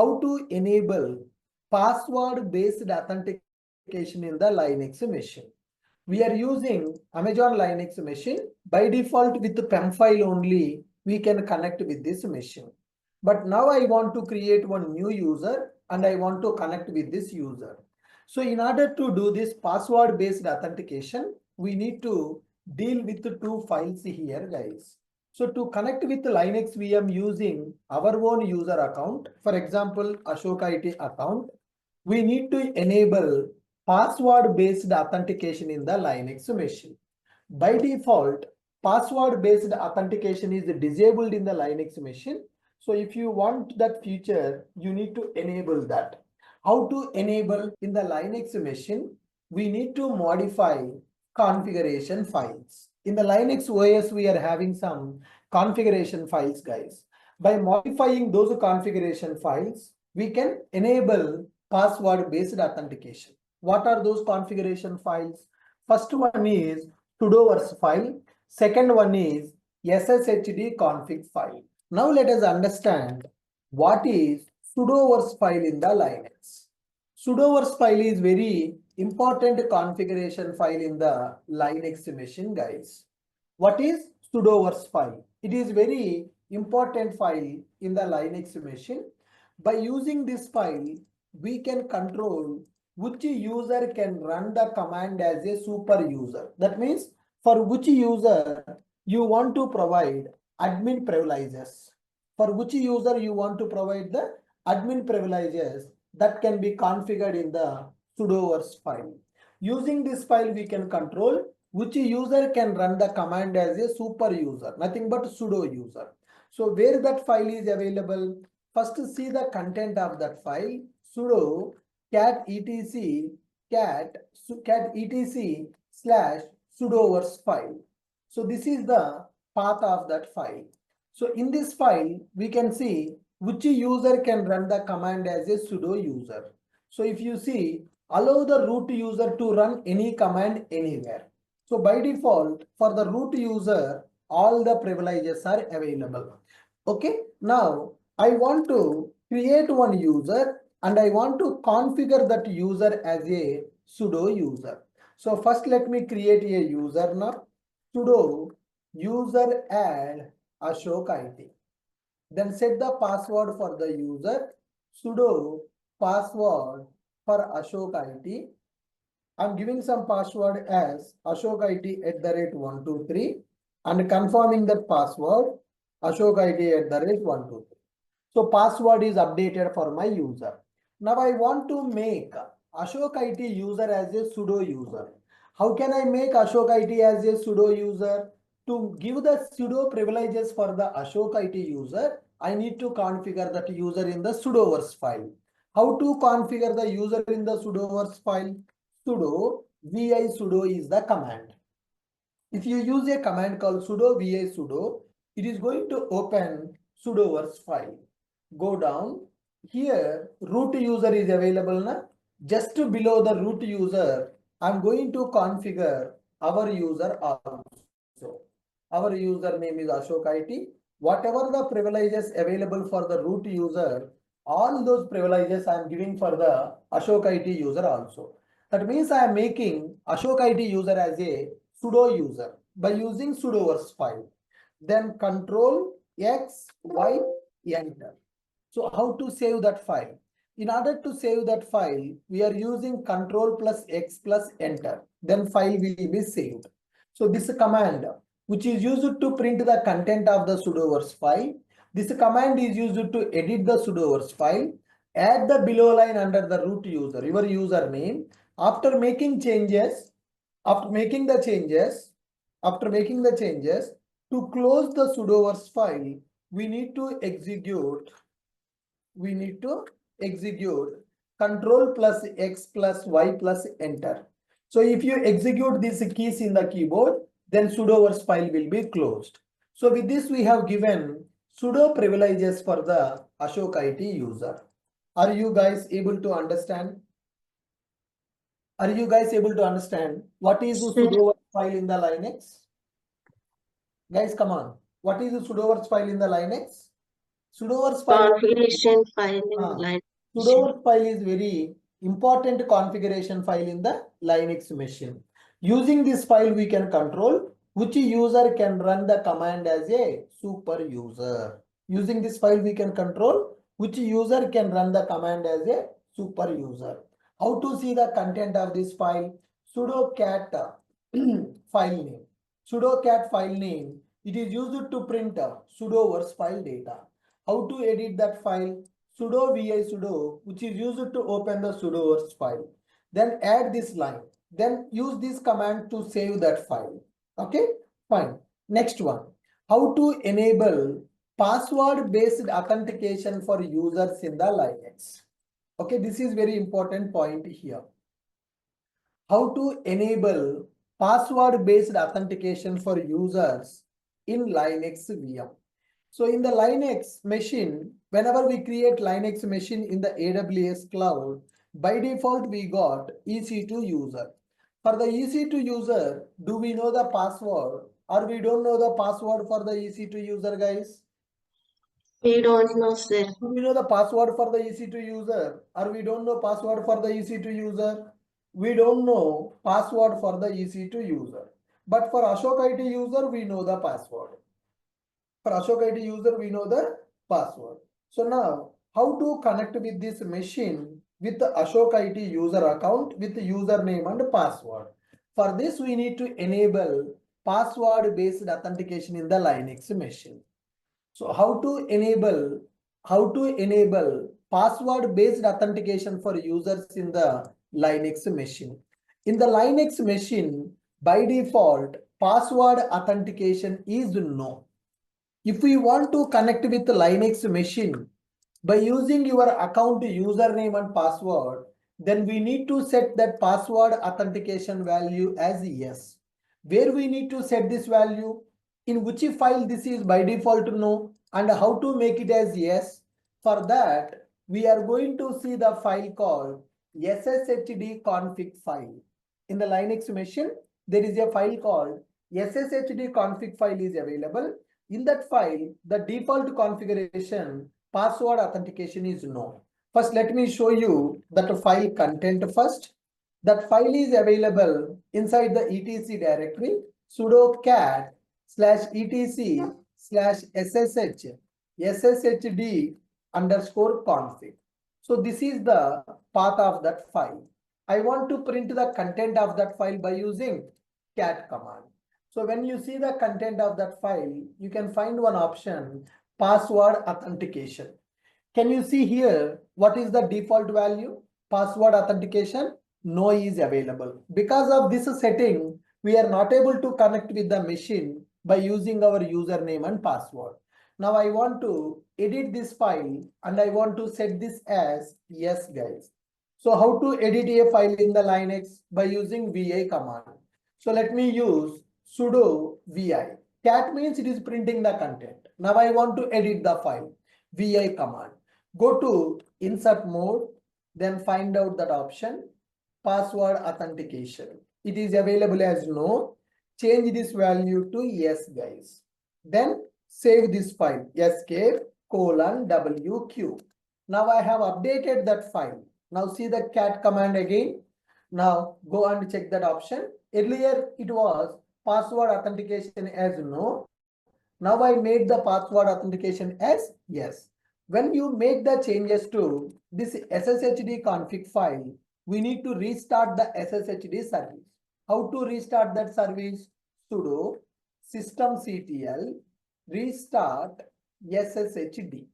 how to enable password-based authentication in the Linux machine. We are using Amazon Linux machine. By default, with the PEM file only, we can connect with this machine. But now I want to create one new user and I want to connect with this user. So in order to do this password-based authentication, we need to deal with the two files here, guys. So to connect with Linux VM using our own user account, for example, Ashok IT account, we need to enable password-based authentication in the Linux machine. By default, password-based authentication is disabled in the Linux machine. So if you want that feature, you need to enable that. How to enable in the Linux machine? We need to modify configuration files. In the Linux OS, we are having some configuration files, guys. By modifying those configuration files, we can enable password-based authentication. What are those configuration files? First one is sudoers file. Second one is SSH config file. Now let us understand what is sudoers file in the Linux. Sudoers file is very important configuration file in the Linux machine, guys. What is sudoers file? It is very important file in the Linux machine. By using this file, we can control which user can run the command as a super user. That means for which user you want to provide admin privileges. For which user you want to provide the admin privileges that can be configured in the sudoers file. Using this file, we can control which user can run the command as a super user, nothing but sudo user. So where that file is available, first see the content of that file. Sudo cat etc slash sudoers file. So this is the path of that file. So in this file, we can see which user can run the command as a sudo user. So if you see, allow the root user to run any command anywhere. So by default, for the root user, all the privileges are available. Okay, now I want to create one user and I want to configure that user as a sudo user. So first let me create a user now. Sudo user add Ashok IT. Then set the password for the user. Sudo password for Ashok IT. I'm giving some password as Ashok IT @123 and confirming that password Ashok IT @123. So password is updated for my user. Now I want to make Ashok IT user as a sudo user. How can I make Ashok IT as a sudo user? To give the sudo privileges for the Ashok IT user, I need to configure that user in the sudoers file. How to configure the user in the sudoers file? Sudo vi sudo is the command. If you use a command called sudo vi sudo, it is going to open sudoers file. Go down. Here, root user is available now. Just below the root user, I'm going to configure our user also. Our user name is Ashok IT. Whatever the privileges available for the root user, all those privileges I am giving for the Ashok IT user also. That means I am making Ashok IT user as a sudo user by using sudoers file. Then control X, Y, enter. So how to save that file? In order to save that file, we are using control plus X plus enter. Then file will be saved. So this command, which is used to print the content of the sudoers file. This command is used to edit the sudoers file. Add the below line under the root user, your username. After making the changes, to close the sudoers file, we need to execute control plus X plus Y plus enter. So if you execute these keys in the keyboard, then sudoers file will be closed. So with this, we have given sudo privileges for the Ashok IT user. Are you guys able to understand? Are you guys able to understand what is the sudoers file in the Linux? Guys, come on. What is the sudoers file in the Linux? sudoers file. Configuration file in Linux. Sudoers file is very important configuration file in the Linux machine. Using this file, we can control which user can run the command as a super user. Using this file, we can control which user can run the command as a super user. How to see the content of this file? Sudo cat file name. Sudo cat file name. It is used to print sudoers file data. How to edit that file? Sudo vi sudo, which is used to open the sudoers file. Then add this line. Then use this command to save that file. Okay, fine. Next one. How to enable password-based authentication for users in the Linux. Okay, this is very important point here. How to enable password-based authentication for users in Linux VM. So in the Linux machine, whenever we create Linux machine in the AWS cloud, by default we got EC2 user. For the EC2 user, do we know the password or we don't know the password for the EC2 user, guys? We don't know, sir. Do we know the password for the EC2 user or we don't know password for the EC2 user? We don't know password for the EC2 user. But for Ashok IT user, we know the password. For Ashok IT user, we know the password. So now, how to connect with this machine with the Ashok IT user account with the username and password? For this, we need to enable password-based authentication in the Linux machine. So how to enable password-based authentication for users in the Linux machine? In the Linux machine, by default, password authentication is no. If we want to connect with the Linux machine by using your account username and password, then we need to set that password authentication value as yes. Where we need to set this value? In which file this is by default no, and how to make it as yes? For that, we are going to see the file called SSHD config file. In the Linux machine, there is a file called SSHD config file is available. In that file, the default configuration password authentication is no. First, let me show you that file content first. That file is available inside the etc directory sudo cat /etc /sshd underscore config. So this is the path of that file. I want to print the content of that file by using cat command. So when you see the content of that file, you can find one option, password authentication. Can you see here what is the default value? Password authentication, no is available. Because of this setting, we are not able to connect with the machine by using our username and password. Now I want to edit this file and I want to set this as yes, guys. So how to edit a file in the Linux? By using vi command. So let me use sudo vi. Cat means it is printing the content. Now I want to edit the file. Vi command. Go to insert mode, then find out that option, password authentication. It is available as no. Change this value to yes, guys. Then save this file, escape:_wq. Now I have updated that file. Now see the cat command again. Now go and check that option. Earlier it was password authentication as no. Now I made the password authentication as yes. When you make the changes to this SSHD config file, we need to restart the SSHD service. How to restart that service? Sudo systemctl restart SSHD.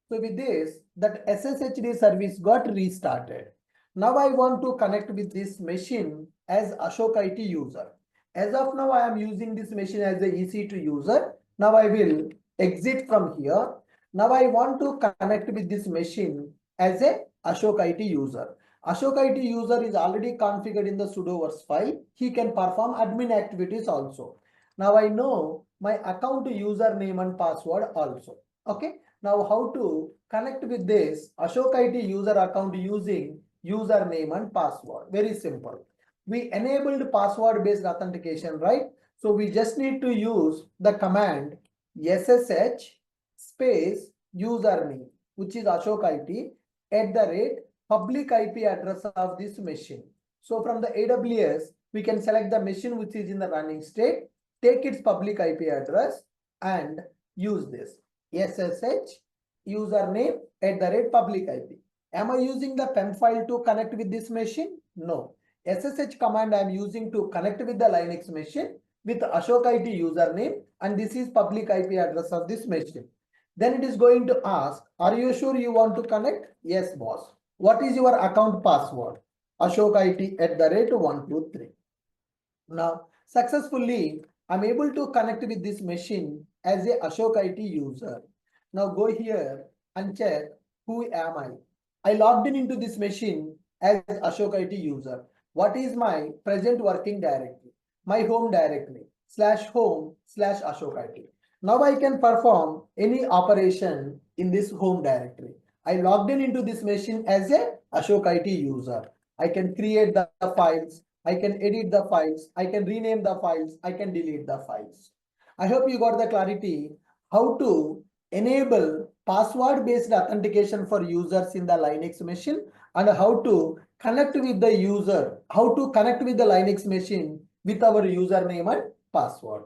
So with this, that SSHD service got restarted. Now I want to connect with this machine as Ashok IT user. As of now, I am using this machine as the EC2 user. Now I will exit from here. Now I want to connect with this machine as a Ashok IT user. Ashok IT user is already configured in the sudoers file. He can perform admin activities also. Now I know my account username and password also. Okay. Now how to connect with this Ashok IT user account using username and password? Very simple. We enabled password-based authentication, right? So we just need to use the command SSH space username, which is Ashok IT, at the rate public IP address of this machine. So from the AWS, we can select the machine which is in the running state, take its public IP address and use this SSH username at the rate public IP. Am I using the PEM file to connect with this machine? No. SSH command I am using to connect with the Linux machine with Ashok IT username, and this is public IP address of this machine. Then it is going to ask, are you sure you want to connect? Yes, boss. What is your account password? Ashok IT at the rate 123. Now, successfully, I'm able to connect with this machine as a Ashok IT user. Now go here and check who am I. I logged in into this machine as Ashok IT user. What is my present working directory? My home directory /home/Ashok IT. Now I can perform any operation in this home directory. I logged in into this machine as a Ashok IT user. I can create the files, I can edit the files, I can rename the files, I can delete the files. I hope you got the clarity how to enable password-based authentication for users in the Linux machine and how to connect with the user, how to connect with the Linux machine with our username and password.